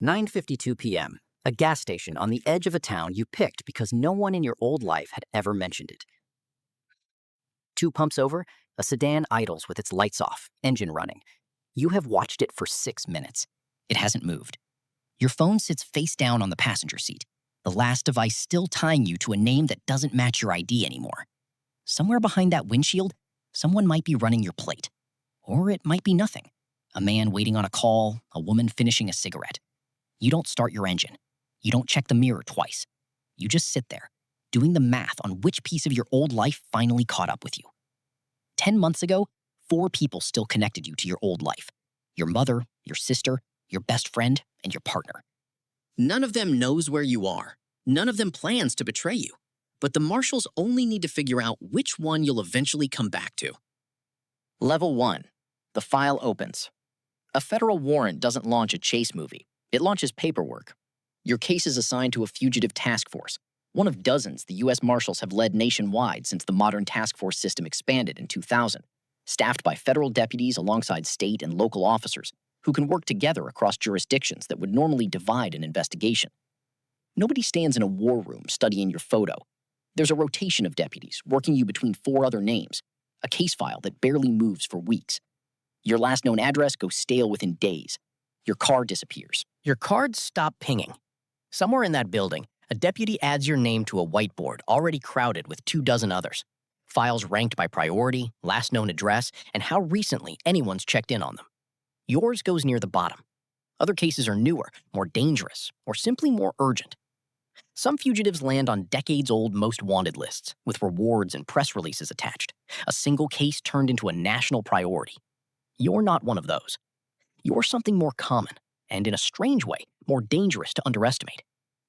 9:52 p.m. A gas station on the edge of a town you picked because no one in your old life had ever mentioned it. 2 pumps over, a sedan idles with its lights off, engine running. You have watched it for 6 minutes. It hasn't moved. Your phone sits face down on the passenger seat, the last device still tying you to a name that doesn't match your ID anymore. Somewhere behind that windshield, someone might be running your plate. Or it might be nothing. A man waiting on a call, a woman finishing a cigarette. You don't start your engine. You don't check the mirror twice. You just sit there, doing the math on which piece of your old life finally caught up with you. 10 months ago, 4 people still connected you to your old life. Your mother, your sister, your best friend, and your partner. None of them knows where you are. None of them plans to betray you. But the marshals only need to figure out which one you'll eventually come back to. Level 1. The file opens. A federal warrant doesn't launch a chase movie. It launches paperwork. Your case is assigned to a fugitive task force, one of dozens the U.S. Marshals have led nationwide since the modern task force system expanded in 2000, staffed by federal deputies alongside state and local officers who can work together across jurisdictions that would normally divide an investigation. Nobody stands in a war room studying your photo. There's a rotation of deputies working you between 4 other names, a case file that barely moves for weeks. Your last known address goes stale within days. Your car disappears. Your cards stop pinging. Somewhere in that building, a deputy adds your name to a whiteboard already crowded with 24 others. Files ranked by priority, last known address, and how recently anyone's checked in on them. Yours goes near the bottom. Other cases are newer, more dangerous, or simply more urgent. Some fugitives land on decades-old most wanted lists, with rewards and press releases attached. A single case turned into a national priority. You're not one of those. You're something more common, and in a strange way, more dangerous to underestimate.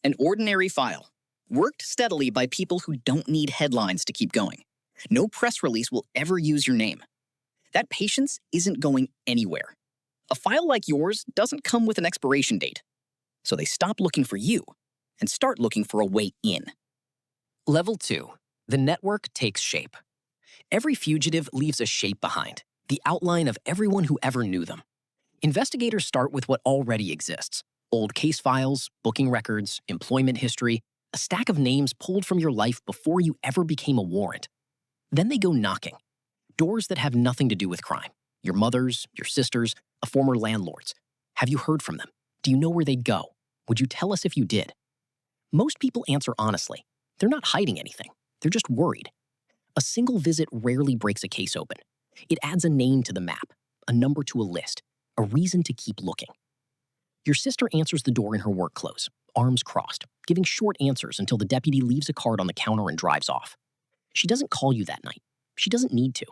An ordinary file, worked steadily by people who don't need headlines to keep going. No press release will ever use your name. That patience isn't going anywhere. A file like yours doesn't come with an expiration date. So they stop looking for you and start looking for a way in. Level 2. The network takes shape. Every fugitive leaves a shape behind, the outline of everyone who ever knew them. Investigators start with what already exists. Old case files, booking records, employment history, a stack of names pulled from your life before you ever became a warrant. Then they go knocking. Doors that have nothing to do with crime. Your mother's, your sister's, a former landlord's. Have you heard from them? Do you know where they'd go? Would you tell us if you did? Most people answer honestly. They're not hiding anything. They're just worried. A single visit rarely breaks a case open. It adds a name to the map, a number to a list, a reason to keep looking. Your sister answers the door in her work clothes, arms crossed, giving short answers until the deputy leaves a card on the counter and drives off. She doesn't call you that night. She doesn't need to.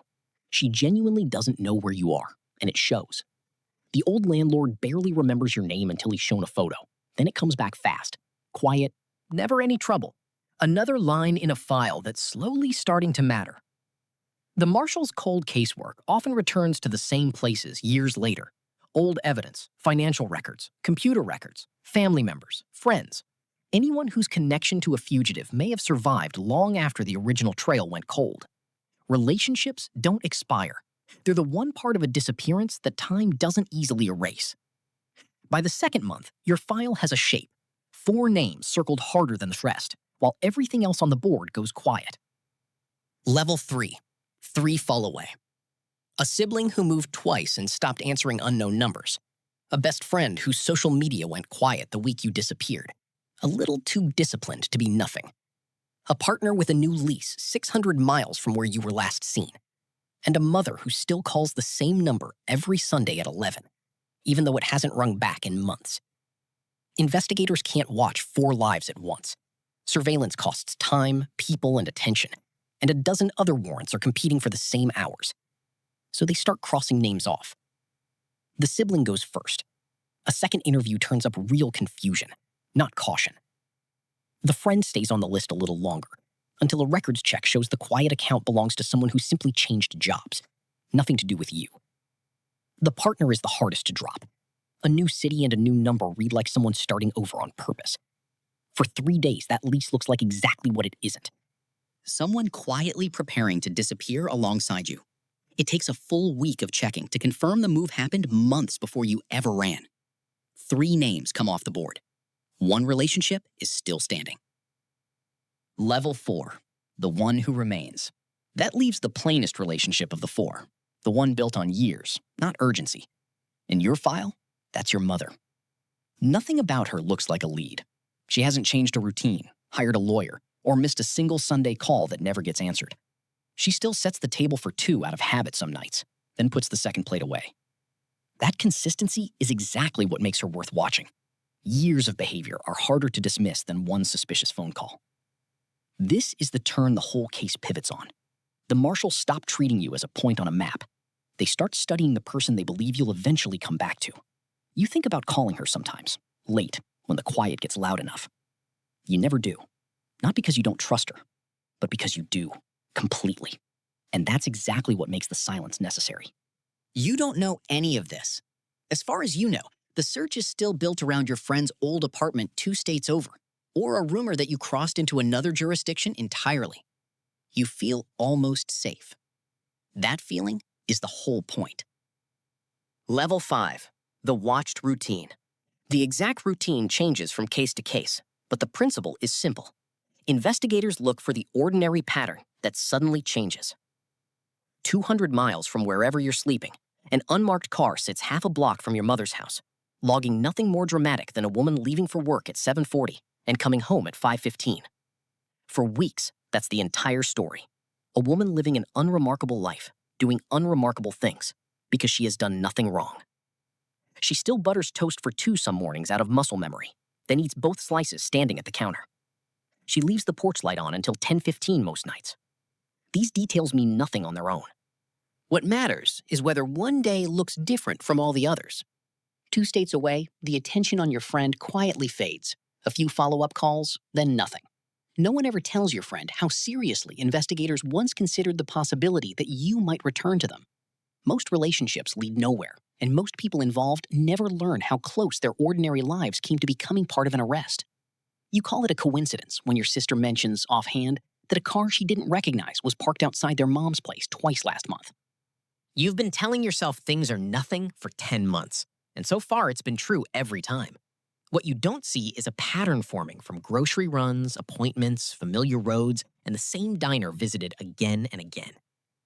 She genuinely doesn't know where you are, and it shows. The old landlord barely remembers your name until he's shown a photo. Then it comes back fast, quiet, never any trouble. Another line in a file that's slowly starting to matter. The marshal's cold casework often returns to the same places years later. Old evidence, financial records, computer records, family members, friends. Anyone whose connection to a fugitive may have survived long after the original trail went cold. Relationships don't expire. They're the one part of a disappearance that time doesn't easily erase. By the second month, your file has a shape. 4 names circled harder than the rest, while everything else on the board goes quiet. Level 3. 3 fall away. A sibling who moved twice and stopped answering unknown numbers. A best friend whose social media went quiet the week you disappeared. A little too disciplined to be nothing. A partner with a new lease 600 miles from where you were last seen. And a mother who still calls the same number every Sunday at 11, even though it hasn't rung back in months. Investigators can't watch 4 lives at once. Surveillance costs time, people, and attention, and a dozen other warrants are competing for the same hours. So they start crossing names off. The sibling goes first. A second interview turns up real confusion, not caution. The friend stays on the list a little longer, until a records check shows the quiet account belongs to someone who simply changed jobs. Nothing to do with you. The partner is the hardest to drop. A new city and a new number read like someone starting over on purpose. For 3 days, that lease looks like exactly what it isn't. Someone quietly preparing to disappear alongside you. It takes a full week of checking to confirm the move happened months before you ever ran. 3 names come off the board. One relationship is still standing. Level 4, the one who remains. That leaves the plainest relationship of the 4, the one built on years, not urgency. In your file, that's your mother. Nothing about her looks like a lead. She hasn't changed a routine, hired a lawyer, or missed a single Sunday call that never gets answered. She still sets the table for 2 out of habit some nights, then puts the second plate away. That consistency is exactly what makes her worth watching. Years of behavior are harder to dismiss than one suspicious phone call. This is the turn the whole case pivots on. The marshals stop treating you as a point on a map. They start studying the person they believe you'll eventually come back to. You think about calling her sometimes, late, when the quiet gets loud enough. You never do. Not because you don't trust her, but because you do, completely. And that's exactly what makes the silence necessary. You don't know any of this. As far as you know, the search is still built around your friend's old apartment 2 states over, or a rumor that you crossed into another jurisdiction entirely. You feel almost safe. That feeling is the whole point. Level 5, the watched routine. The exact routine changes from case to case, but the principle is simple. Investigators look for the ordinary pattern that suddenly changes. 200 miles from wherever you're sleeping, an unmarked car sits half a block from your mother's house, logging nothing more dramatic than a woman leaving for work at 7:40 and coming home at 5:15. For weeks, that's the entire story. A woman living an unremarkable life, doing unremarkable things, because she has done nothing wrong. She still butters toast for 2 some mornings out of muscle memory, then eats both slices standing at the counter. She leaves the porch light on until 10:15 most nights. These details mean nothing on their own. What matters is whether one day looks different from all the others. 2 states away, the attention on your friend quietly fades. A few follow-up calls, then nothing. No one ever tells your friend how seriously investigators once considered the possibility that you might return to them. Most relationships lead nowhere, and most people involved never learn how close their ordinary lives came to becoming part of an arrest. You call it a coincidence when your sister mentions, offhand, that a car she didn't recognize was parked outside their mom's place twice last month. You've been telling yourself things are nothing for 10 months, and so far it's been true every time. What you don't see is a pattern forming from grocery runs, appointments, familiar roads, and the same diner visited again and again.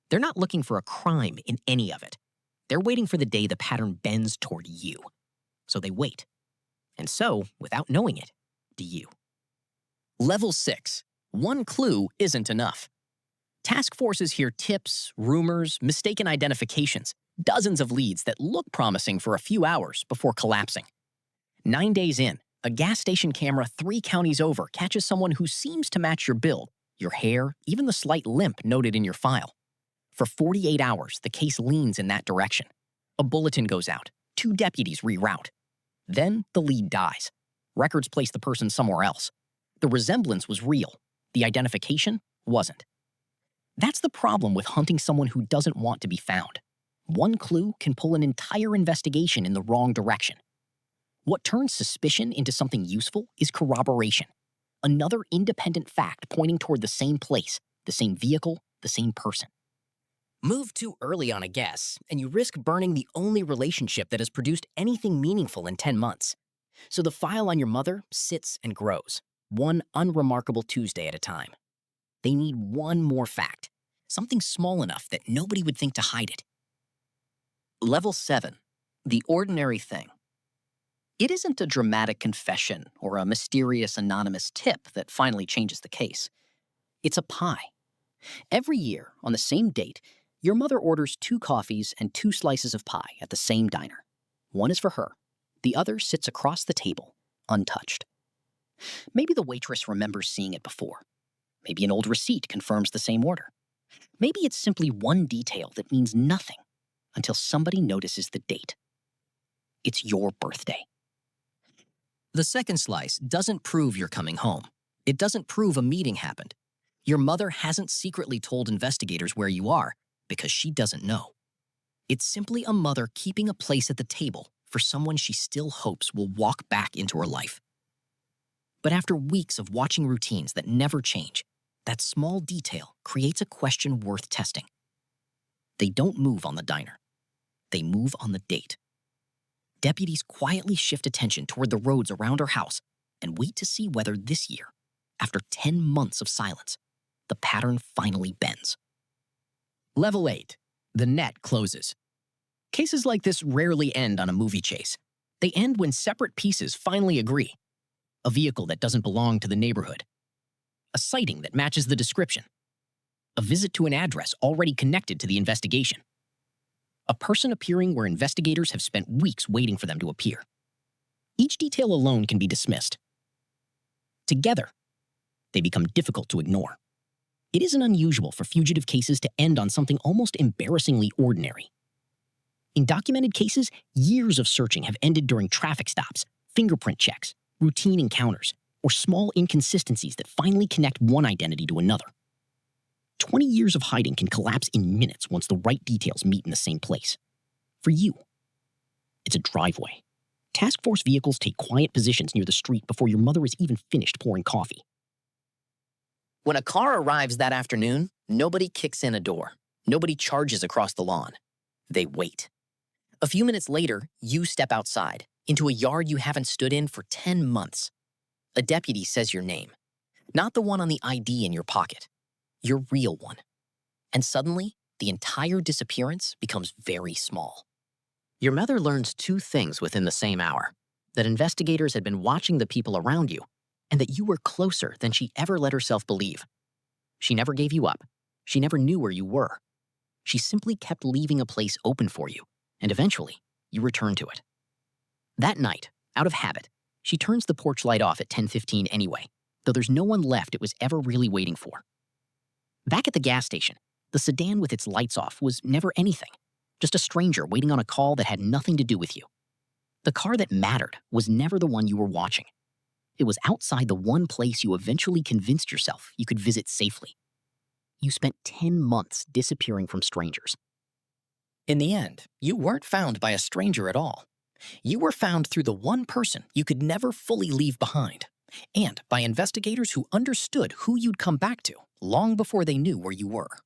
They're not looking for a crime in any of it. They're waiting for the day the pattern bends toward you. So they wait. And so, without knowing it, do you. Level 6. One clue isn't enough. Task forces hear tips, rumors, mistaken identifications, dozens of leads that look promising for a few hours before collapsing. 9 days in, a gas station camera 3 counties over catches someone who seems to match your build, your hair, even the slight limp noted in your file. For 48 hours, the case leans in that direction. A bulletin goes out. 2 deputies reroute. Then the lead dies. Records place the person somewhere else. The resemblance was real. The identification wasn't. That's the problem with hunting someone who doesn't want to be found. One clue can pull an entire investigation in the wrong direction. What turns suspicion into something useful is corroboration. Another independent fact pointing toward the same place, the same vehicle, the same person. Move too early on a guess, and you risk burning the only relationship that has produced anything meaningful in 10 months. So the file on your mother sits and grows, one unremarkable Tuesday at a time. They need one more fact, something small enough that nobody would think to hide it. Level 7, the ordinary thing. It isn't a dramatic confession or a mysterious anonymous tip that finally changes the case. It's a pie. Every year, on the same date, your mother orders 2 coffees and 2 slices of pie at the same diner. One is for her. The other sits across the table, untouched. Maybe the waitress remembers seeing it before. Maybe an old receipt confirms the same order. Maybe it's simply one detail that means nothing until somebody notices the date. It's your birthday. The second slice doesn't prove you're coming home. It doesn't prove a meeting happened. Your mother hasn't secretly told investigators where you are because she doesn't know. It's simply a mother keeping a place at the table for someone she still hopes will walk back into her life. But after weeks of watching routines that never change, that small detail creates a question worth testing. They don't move on the diner. They move on the date. Deputies quietly shift attention toward the roads around her house and wait to see whether this year, after 10 months of silence, the pattern finally bends. Level 8. The net closes. Cases like this rarely end on a movie chase. They end when separate pieces finally agree. A vehicle that doesn't belong to the neighborhood. A sighting that matches the description. A visit to an address already connected to the investigation. A person appearing where investigators have spent weeks waiting for them to appear. Each detail alone can be dismissed. Together, they become difficult to ignore. It isn't unusual for fugitive cases to end on something almost embarrassingly ordinary. In documented cases, years of searching have ended during traffic stops, fingerprint checks, routine encounters, or small inconsistencies that finally connect one identity to another. 20 years of hiding can collapse in minutes once the right details meet in the same place. For you, it's a driveway. Task force vehicles take quiet positions near the street before your mother is even finished pouring coffee. When a car arrives that afternoon, nobody kicks in a door. Nobody charges across the lawn. They wait. A few minutes later, you step outside, into a yard you haven't stood in for 10 months. A deputy says your name. Not the one on the ID in your pocket. Your real one. And suddenly, the entire disappearance becomes very small. Your mother learns two things within the same hour: that investigators had been watching the people around you, and that you were closer than she ever let herself believe. She never gave you up. She never knew where you were. She simply kept leaving a place open for you, and eventually, you returned to it. That night, out of habit, she turns the porch light off at 10:15 anyway, though there's no one left it was ever really waiting for. Back at the gas station, the sedan with its lights off was never anything, just a stranger waiting on a call that had nothing to do with you. The car that mattered was never the one you were watching. It was outside the one place you eventually convinced yourself you could visit safely. You spent 10 months disappearing from strangers. In the end, you weren't found by a stranger at all. You were found through the one person you could never fully leave behind, and by investigators who understood who you'd come back to long before they knew where you were.